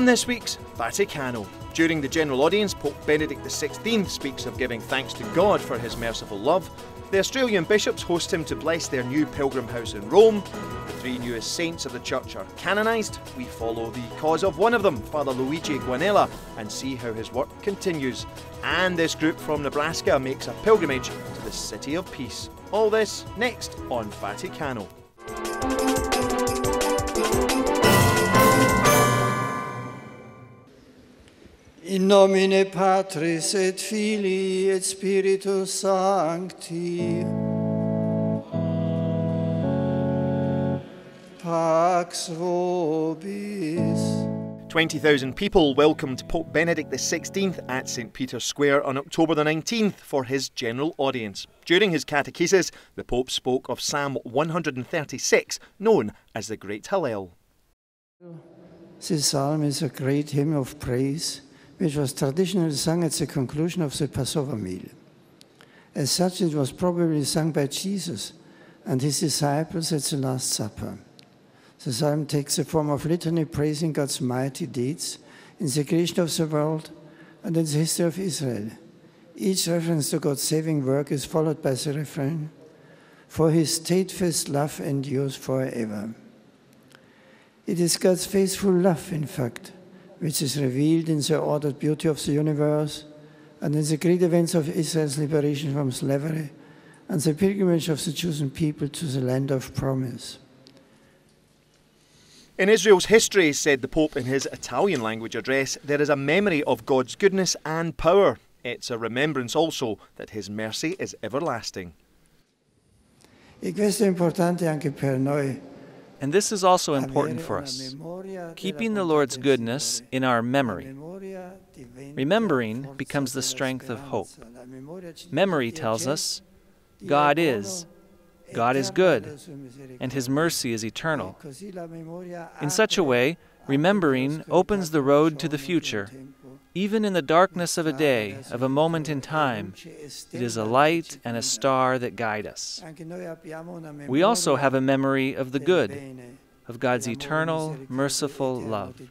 On this week's Vaticano, during the general audience, Pope Benedict XVI speaks of giving thanks to God for his merciful love. The Australian bishops host him to bless their new pilgrim house in Rome. The three newest saints of the church are canonised. We follow the cause of one of them, Father Luigi, Quinella, and see how his work continues. And this group from Nebraska makes a pilgrimage to the City of Peace. All this next on Vaticano. In nomine Patris et Filii et Spiritus Sancti. Pax vobis. 20,000 people welcomed Pope Benedict XVI at St. Peter's Square on October the 19th for his general audience. During his catechesis, the Pope spoke of Psalm 136, known as the Great Hallel. This psalm is a great hymn of praise, which was traditionally sung at the conclusion of the Passover meal. As such, it was probably sung by Jesus and his disciples at the Last Supper. The psalm takes the form of litany praising God's mighty deeds in the creation of the world and in the history of Israel. Each reference to God's saving work is followed by the refrain, "For his steadfast love endures forever." It is God's faithful love, in fact, which is revealed in the ordered beauty of the universe and in the great events of Israel's liberation from slavery and the pilgrimage of the chosen people to the land of promise. In Israel's history, said the Pope in his Italian language address, there is a memory of God's goodness and power. It's a remembrance also that his mercy is everlasting. E questo è importante anche per noi. And this is also important for us, keeping the Lord's goodness in our memory. Remembering becomes the strength of hope. Memory tells us God is good, and his mercy is eternal. In such a way, remembering opens the road to the future. Even in the darkness of a day, of a moment in time, it is a light and a star that guide us. We also have a memory of the good, of God's eternal, merciful love.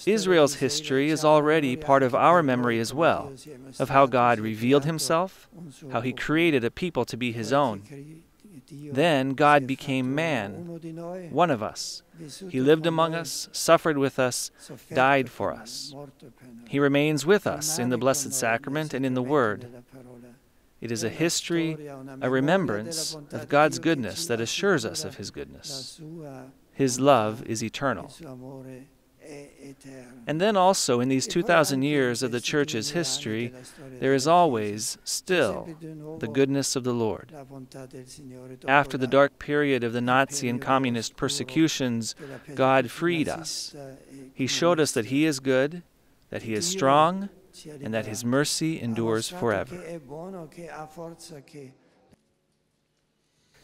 Israel's history is already part of our memory as well, of how God revealed himself, how he created a people to be his own. Then God became man, one of us. He lived among us, suffered with us, died for us. He remains with us in the Blessed Sacrament and in the Word. It is a history, a remembrance of God's goodness that assures us of his goodness. His love is eternal. And then also in these 2,000 years of the Church's history, there is always, still, the goodness of the Lord. After the dark period of the Nazi and communist persecutions, God freed us. He showed us that he is good, that he is strong, and that his mercy endures forever.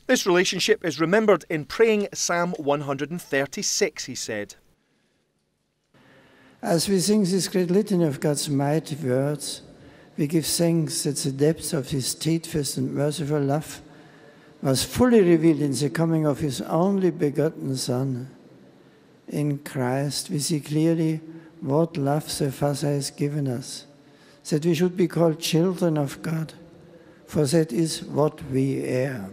This relationship is remembered in praying Psalm 136, he said. As we sing this great litany of God's mighty words, we give thanks that the depth of his steadfast and merciful love was fully revealed in the coming of his only begotten Son. In Christ we see clearly what love the Father has given us, that we should be called children of God, for that is what we are.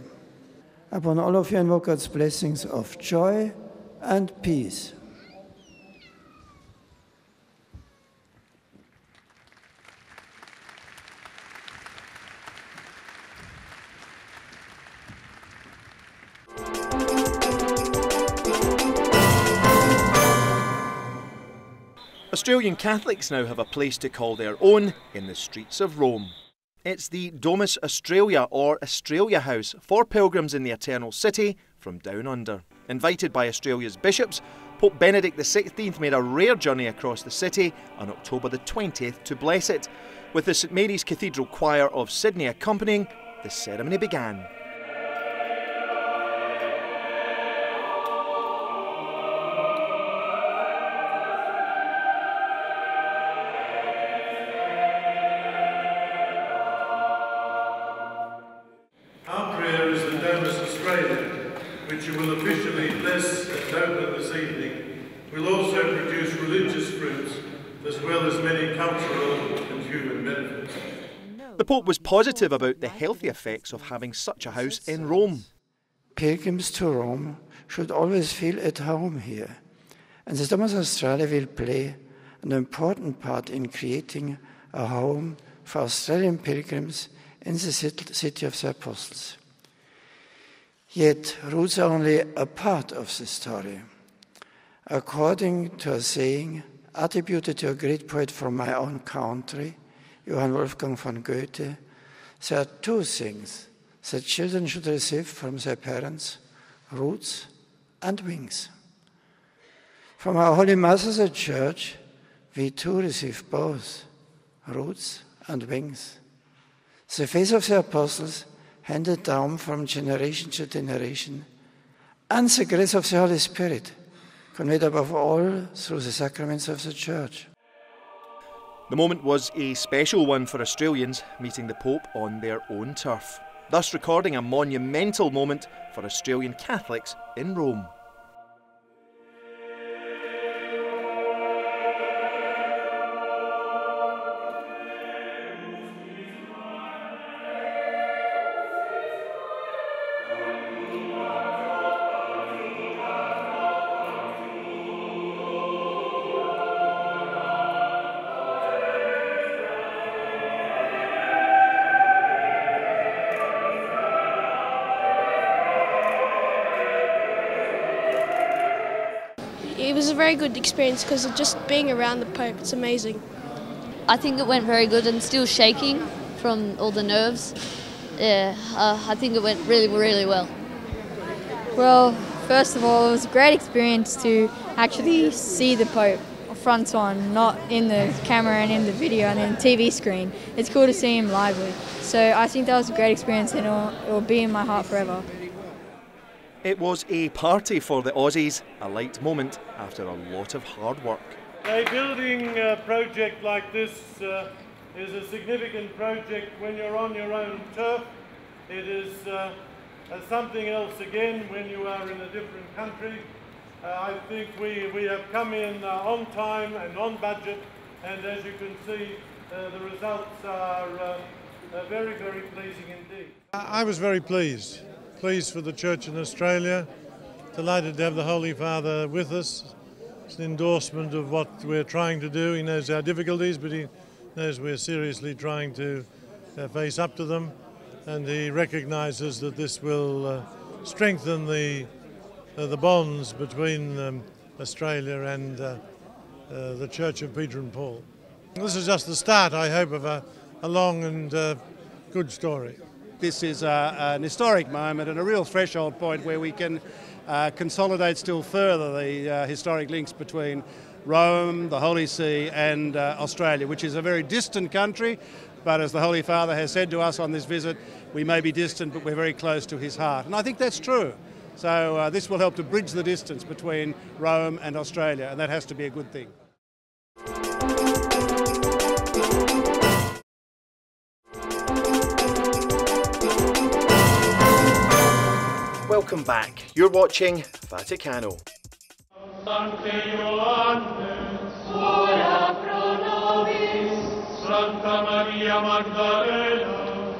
Upon all of you invoke God's blessings of joy and peace. Australian Catholics now have a place to call their own in the streets of Rome. It's the Domus Australia, or Australia House, for pilgrims in the Eternal City from down under. Invited by Australia's bishops, Pope Benedict XVI made a rare journey across the city on October the 20th to bless it. With the St Mary's Cathedral Choir of Sydney accompanying, the ceremony began. which you will officially bless and open this evening, will also as well as many cultural and human benefits. The Pope was positive about the healthy effects of having such a house in Rome. Pilgrims to Rome should always feel at home here, and the Domus Australia will play an important part in creating a home for Australian pilgrims in the city of the Apostles. Yet roots are only a part of the story. According to a saying attributed to a great poet from my own country, Johann Wolfgang von Goethe, there are two things that children should receive from their parents: roots and wings. From our Holy Mother, the Church, we too receive both roots and wings. The faith of the Apostles, handed down from generation to generation, and the grace of the Holy Spirit, conveyed above all through the sacraments of the Church. The moment was a special one for Australians meeting the Pope on their own turf, thus recording a monumental moment for Australian Catholics in Rome. It was a very good experience because of just being around the Pope. It's amazing. I think it went very good and still shaking from all the nerves. Yeah, I think it went really, really well. Well, first of all, it was a great experience to actually see the Pope front on, not in the camera and in the video and in the TV screen. It's cool to see him lively. So I think that was a great experience and it will be in my heart forever. It was a party for the Aussies, a light moment after a lot of hard work. A building project like this is a significant project when you're on your own turf. It is something else again when you are in a different country. I think we have come in on time and on budget, and as you can see, the results are very, very pleasing indeed. I was very pleased for the Church in Australia, delighted to have the Holy Father with us. It's an endorsement of what we're trying to do. He knows our difficulties, but he knows we're seriously trying to face up to them, and he recognises that this will strengthen the bonds between Australia and the Church of Peter and Paul. This is just the start, I hope, of a long and good story. This is an historic moment and a real threshold point where we can consolidate still further the historic links between Rome, the Holy See and Australia, which is a very distant country, but as the Holy Father has said to us on this visit, we may be distant but we're very close to his heart. And I think that's true. So this will help to bridge the distance between Rome and Australia, and that has to be a good thing. Welcome back. You're watching Vaticano. Ora pro nobis. Santa Maria Magdalena.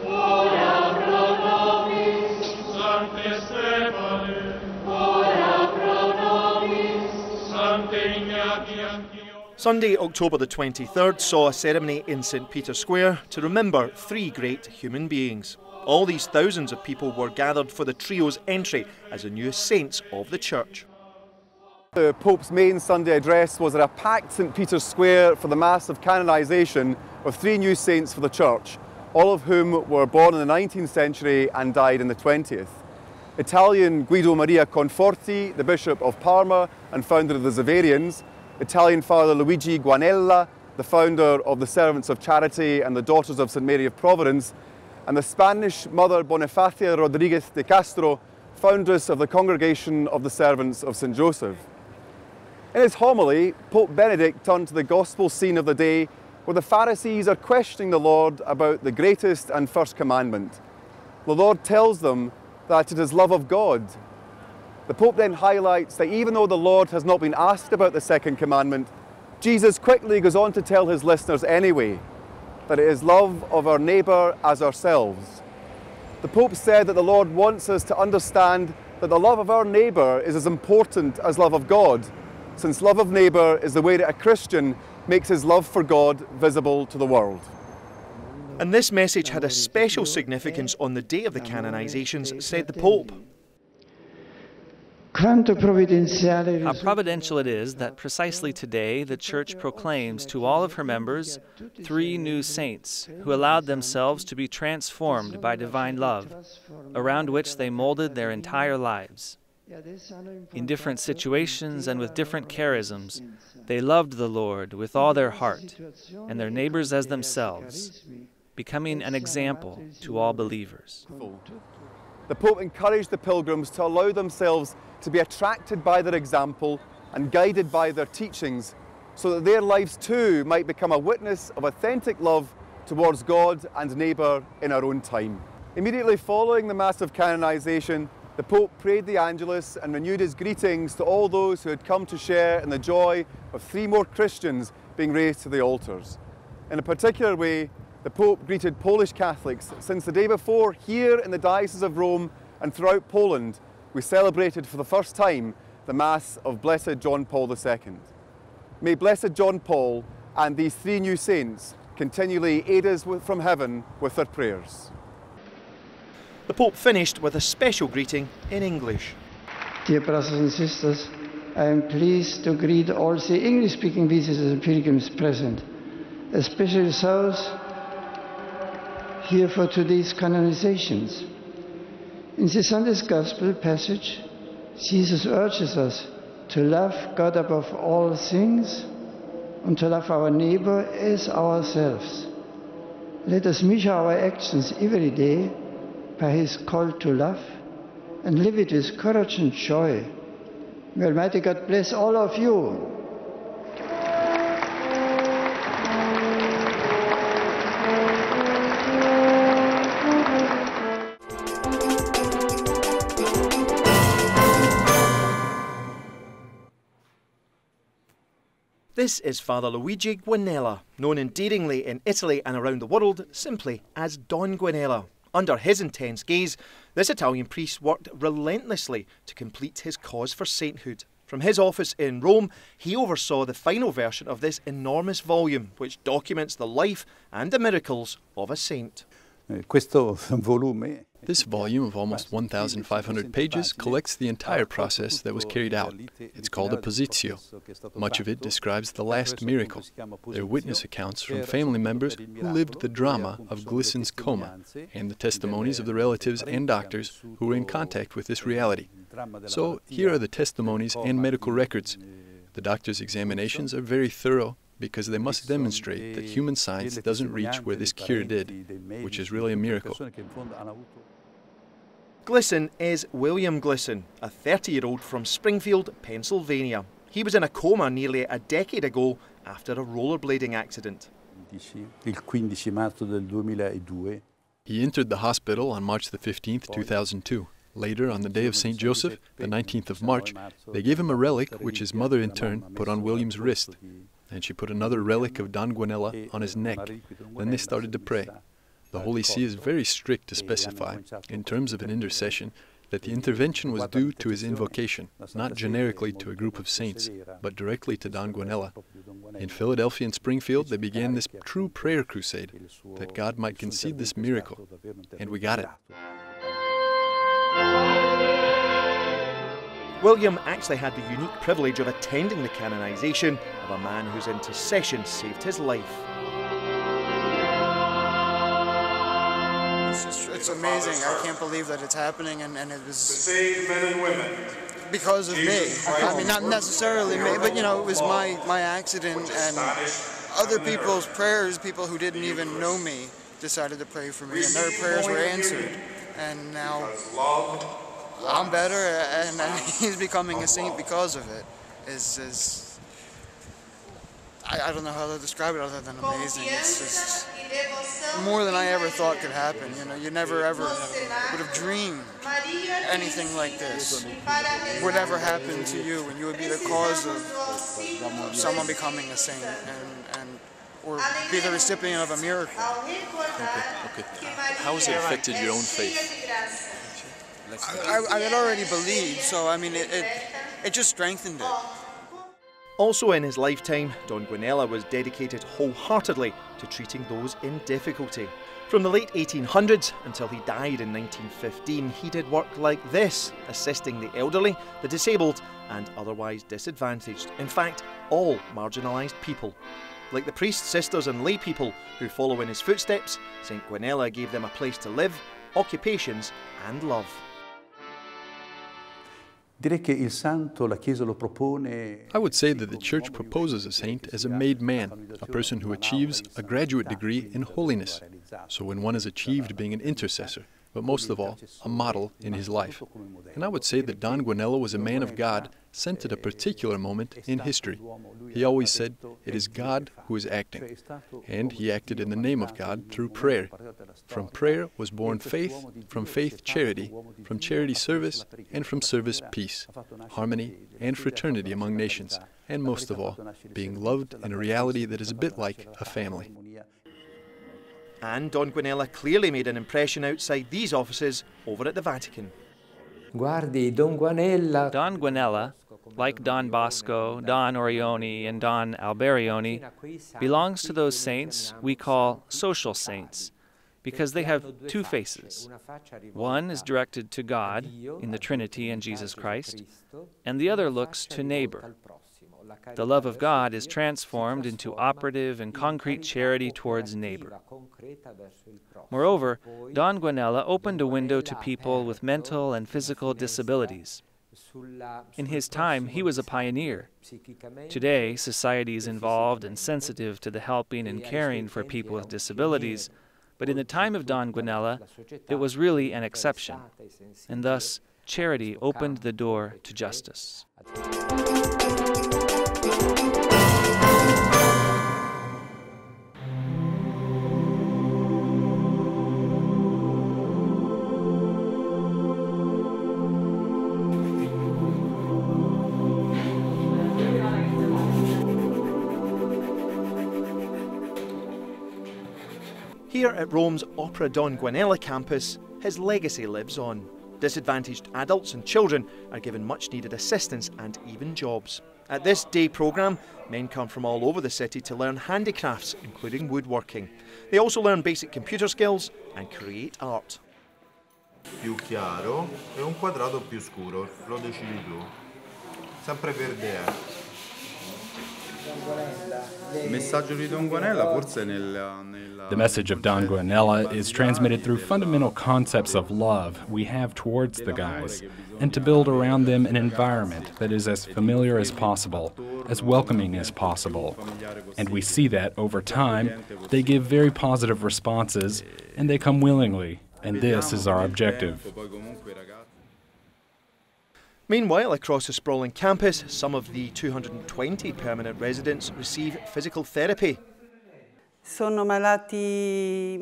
Ora pro nobis. Sancte Stefane. Ora pro nobis. Sancte Ignati Antioch. Sunday, October the 23rd, saw a ceremony in St. Peter's Square to remember three great human beings. All these thousands of people were gathered for the trio's entry as the new saints of the Church. The Pope's main Sunday address was at a packed St. Peter's Square for the mass of canonisation of three new saints for the Church, all of whom were born in the 19th century and died in the 20th. Italian Guido Maria Conforti, the Bishop of Parma and founder of the Zavarians, Italian Father Luigi Quinella, the founder of the Servants of Charity and the Daughters of St. Mary of Providence, and the Spanish Mother Bonifacia Rodriguez de Castro, foundress of the Congregation of the Servants of St. Joseph. In his homily, Pope Benedict turned to the gospel scene of the day where the Pharisees are questioning the Lord about the greatest and first commandment. The Lord tells them that it is love of God. The Pope then highlights that even though the Lord has not been asked about the second commandment, Jesus quickly goes on to tell his listeners anyway that it is love of our neighbour as ourselves. The Pope said that the Lord wants us to understand that the love of our neighbour is as important as love of God, since love of neighbour is the way that a Christian makes his love for God visible to the world. And this message had a special significance on the day of the canonizations, said the Pope. How providential it is that precisely today the Church proclaims to all of her members 3 new saints who allowed themselves to be transformed by divine love, around which they molded their entire lives. In different situations and with different charisms, they loved the Lord with all their heart and their neighbors as themselves, becoming an example to all believers. The Pope encouraged the pilgrims to allow themselves to be attracted by their example and guided by their teachings, so that their lives too might become a witness of authentic love towards God and neighbour in our own time. Immediately following the Mass of Canonization, the Pope prayed the Angelus and renewed his greetings to all those who had come to share in the joy of 3 more Christians being raised to the altars. In a particular way, the Pope greeted Polish Catholics, since the day before, here in the Diocese of Rome and throughout Poland, we celebrated for the first time the Mass of Blessed John Paul II. May Blessed John Paul and these 3 new saints continually aid us from heaven with their prayers. The Pope finished with a special greeting in English. Dear brothers and sisters, I am pleased to greet all the English-speaking visitors and pilgrims present, especially those here for today's canonizations. In the Sunday's Gospel passage, Jesus urges us to love God above all things and to love our neighbor as ourselves. Let us measure our actions every day by his call to love and live it with courage and joy. May Almighty God bless all of you. This is Father Luigi Quinella, known endearingly in Italy and around the world simply as Dongguan Ella. Under his intense gaze, this Italian priest worked relentlessly to complete his cause for sainthood. From his office in Rome, he oversaw the final version of this enormous volume, which documents the life and the miracles of a saint. This volume of almost 1,500 pages collects the entire process that was carried out. It's called a positio. Much of it describes the last miracle. There are witness accounts from family members who lived the drama of Glissen's coma, and the testimonies of the relatives and doctors who were in contact with this reality. So here are the testimonies and medical records. The doctors' examinations are very thorough, because they must demonstrate that human science doesn't reach where this cure did, which is really a miracle. Glissen is William Glissen, a 30-year-old from Springfield, Pennsylvania. He was in a coma nearly a decade ago after a rollerblading accident. He entered the hospital on March the 15th, 2002. Later, on the day of St. Joseph, the 19th of March, they gave him a relic which his mother in turn put on William's wrist. And she put another relic of Dongguan Ella on his neck. Then they started to pray. The Holy See is very strict to specify, in terms of an intercession, that the intervention was due to his invocation, not generically to a group of saints, but directly to Dongguan Ella. In Philadelphia and Springfield, they began this true prayer crusade, that God might concede this miracle. And we got it. William actually had the unique privilege of attending the canonization of a man whose intercession saved his life. It's amazing. I can't believe that it's happening, and it was to save men and women because of me. I mean, not necessarily me, but you know, it was my accident and other people's prayers. People who didn't even know me decided to pray for me, and their prayers were answered. And now I'm better, and he's becoming a saint because of it. I don't know how to describe it other than amazing. It's just more than I ever thought could happen. You know, you never ever would have dreamed anything like this would ever happen to you, and you would be the cause of someone becoming a saint or be the recipient of a miracle. Okay. How has it affected your own faith? I had already believed, so I mean, it just strengthened it. Also in his lifetime, Dongguan Ella was dedicated wholeheartedly to treating those in difficulty. From the late 1800s until he died in 1915, he did work like this, assisting the elderly, the disabled and otherwise disadvantaged. In fact, all marginalised people. Like the priests, sisters and lay people who follow in his footsteps, St. Quinella gave them a place to live, occupations and love. I would say that the Church proposes a saint as a made man, a person who achieves a graduate degree in holiness. So when one has achieved being an intercessor, but most of all, a model in his life. And I would say that Dongguan Ella was a man of God sent at a particular moment in history. He always said, it is God who is acting. And he acted in the name of God through prayer. From prayer was born faith, from faith charity, from charity service, and from service peace, harmony and fraternity among nations, and most of all, being loved in a reality that is a bit like a family. And Dongguan Ella clearly made an impression outside these offices over at the Vatican. Dongguan Ella, like Don Bosco, Don Orione, and Don Alberione, belongs to those saints we call social saints, because they have two faces. One is directed to God in the Trinity and Jesus Christ, and the other looks to neighbor. The love of God is transformed into operative and concrete charity towards neighbor. Moreover, Dongguan Ella opened a window to people with mental and physical disabilities. In his time, he was a pioneer. Today, society is involved and sensitive to the helping and caring for people with disabilities, but in the time of Dongguan Ella, it was really an exception, and thus charity opened the door to justice. Here at Rome's Opera Dongguan Ella campus, his legacy lives on. Disadvantaged adults and children are given much needed assistance and even jobs. At this day programme, men come from all over the city to learn handicrafts, including woodworking. They also learn basic computer skills and create art. Più chiaro e un quadrato più scuro, lo decidi tu. Sempre verde è. Il messaggio di Dongguan Ella forse The message of Dongguan Ella is transmitted through fundamental concepts of love we have towards the guys, and to build around them an environment that is as familiar as possible, as welcoming as possible. And we see that over time, they give very positive responses, and they come willingly, and this is our objective. Meanwhile, across the sprawling campus, some of the 220 permanent residents receive physical therapy. They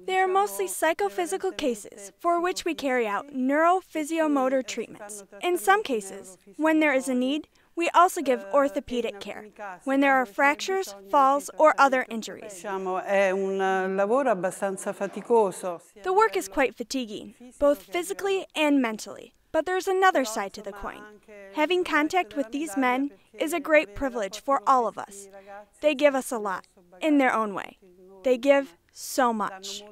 are mostly psychophysical cases for which we carry out neurophysiomotor treatments. In some cases, when there is a need, we also give orthopedic care when there are fractures, falls, or other injuries. The work is quite fatiguing, both physically and mentally. But there's another side to the coin. Having contact with these men is a great privilege for all of us. They give us a lot, in their own way. They give so much.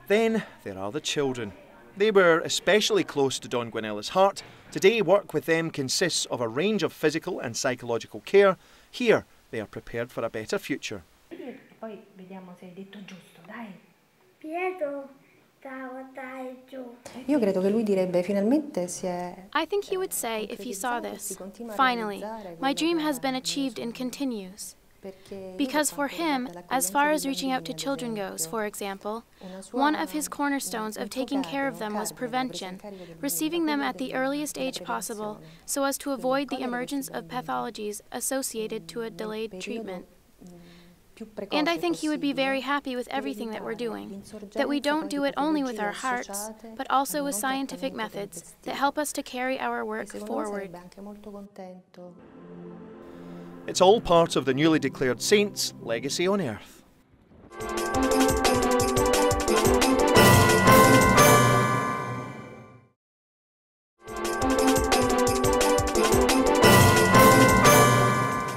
Then there are the children. They were especially close to Dongguan Ella's heart. Today, work with them consists of a range of physical and psychological care. Here, they are prepared for a better future. I think he would say, if he saw this, finally, my dream has been achieved and continues. Because for him, as far as reaching out to children goes, for example, one of his cornerstones of taking care of them was prevention, receiving them at the earliest age possible so as to avoid the emergence of pathologies associated to a delayed treatment. And I think he would be very happy with everything that we're doing, that we don't do it only with our hearts, but also with scientific methods that help us to carry our work forward. It's all part of the newly declared saint's legacy on earth.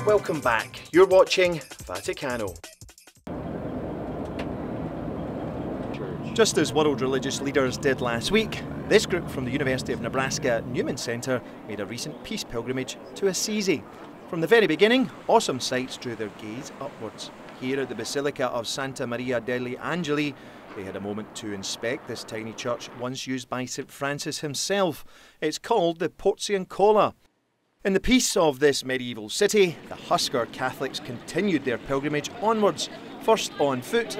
Welcome back. You're watching Vaticano. Just as world religious leaders did last week, this group from the University of Nebraska Newman Center made a recent peace pilgrimage to Assisi. From the very beginning, awesome sights drew their gaze upwards. Here at the Basilica of Santa Maria degli Angeli, they had a moment to inspect this tiny church once used by St. Francis himself. It's called the Porziuncola. In the peace of this medieval city, the Husker Catholics continued their pilgrimage onwards, first on foot,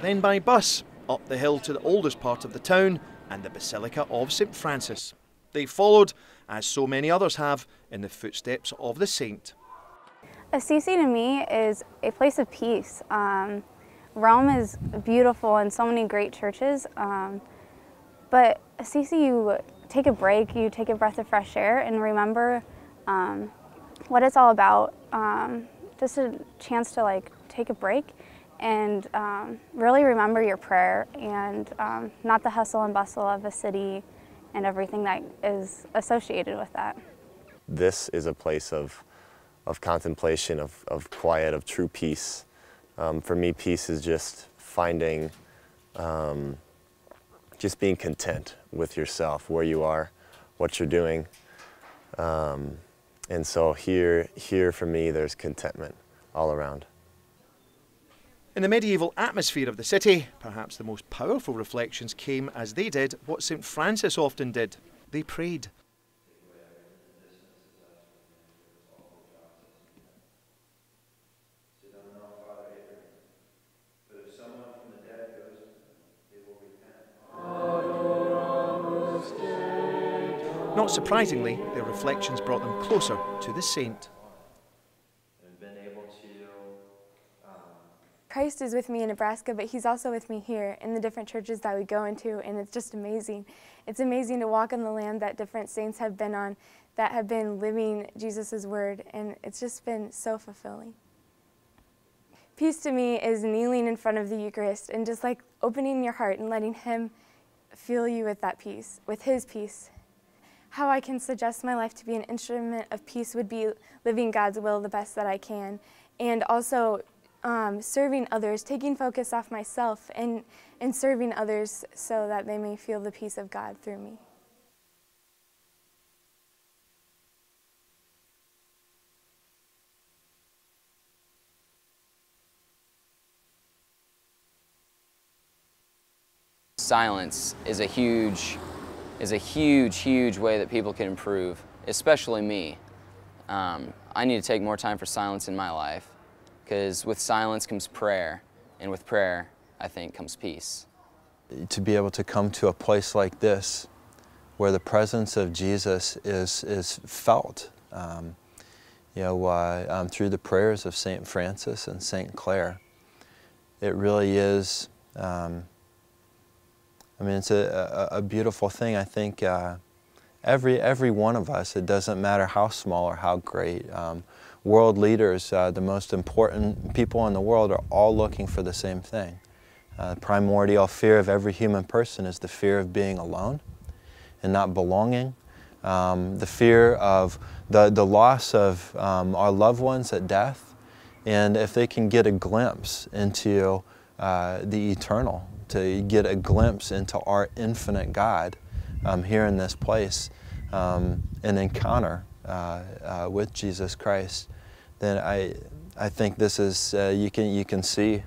then by bus, up the hill to the oldest part of the town and the Basilica of St. Francis. They followed, as so many others have, in the footsteps of the saint. Assisi to me is a place of peace. Rome is beautiful and so many great churches, but Assisi, you take a break, you take a breath of fresh air and remember what it's all about. Just a chance to take a break and really remember your prayer and not the hustle and bustle of a city and everything that is associated with that. This is a place of contemplation, of quiet, of true peace. For me, peace is just finding, just being content with yourself, where you are, what you're doing. And so here for me, there's contentment all around. In the medieval atmosphere of the city, perhaps the most powerful reflections came as they did what St. Francis often did. They prayed. Not surprisingly, their reflections brought them closer to the saint. Christ is with me in Nebraska, but he's also with me here in the different churches that we go into, and it's just amazing. It's amazing to walk on the land that different saints have been on, that have been living Jesus' word, and it's just been so fulfilling. Peace to me is kneeling in front of the Eucharist and just opening your heart and letting him fill you with that peace, with his peace. How I can suggest my life to be an instrument of peace would be living God's will the best that I can, and also serving others, taking focus off myself and serving others so that they may feel the peace of God through me. Silence is a huge way that people can improve, especially me. I need to take more time for silence in my life, because with silence comes prayer, and with prayer, I think, comes peace. To be able to come to a place like this, where the presence of Jesus is felt, through the prayers of St. Francis and St. Clare, it really is. It's a beautiful thing. I think every one of us, it doesn't matter how small or how great. World leaders, the most important people in the world, are all looking for the same thing. The primordial fear of every human person is the fear of being alone and not belonging. The fear of the loss of our loved ones at death. And if they can get a glimpse into the eternal, to get a glimpse into our infinite God here in this place, an encounter with Jesus Christ, then I think this is, you can see,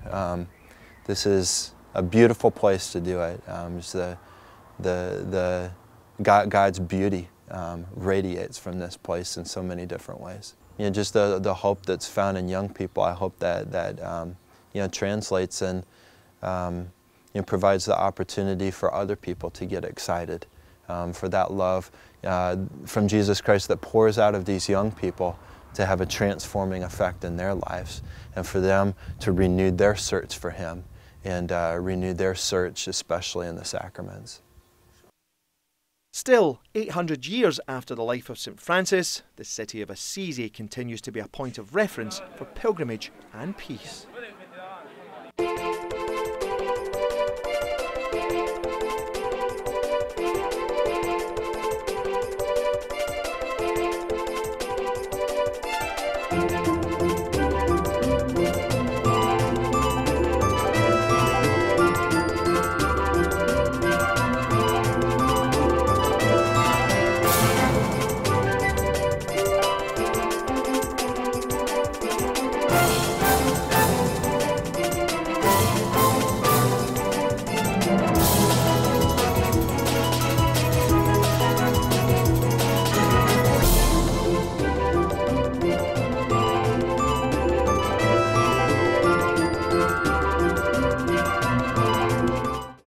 this is a beautiful place to do it. Just God's beauty radiates from this place in so many different ways. Just the hope that's found in young people, I hope that translates and provides the opportunity for other people to get excited for that love from Jesus Christ that pours out of these young people to have a transforming effect in their lives, and for them to renew their search for Him and renew their search especially in the sacraments. Still, 800 years after the life of St. Francis, the city of Assisi continues to be a point of reference for pilgrimage and peace.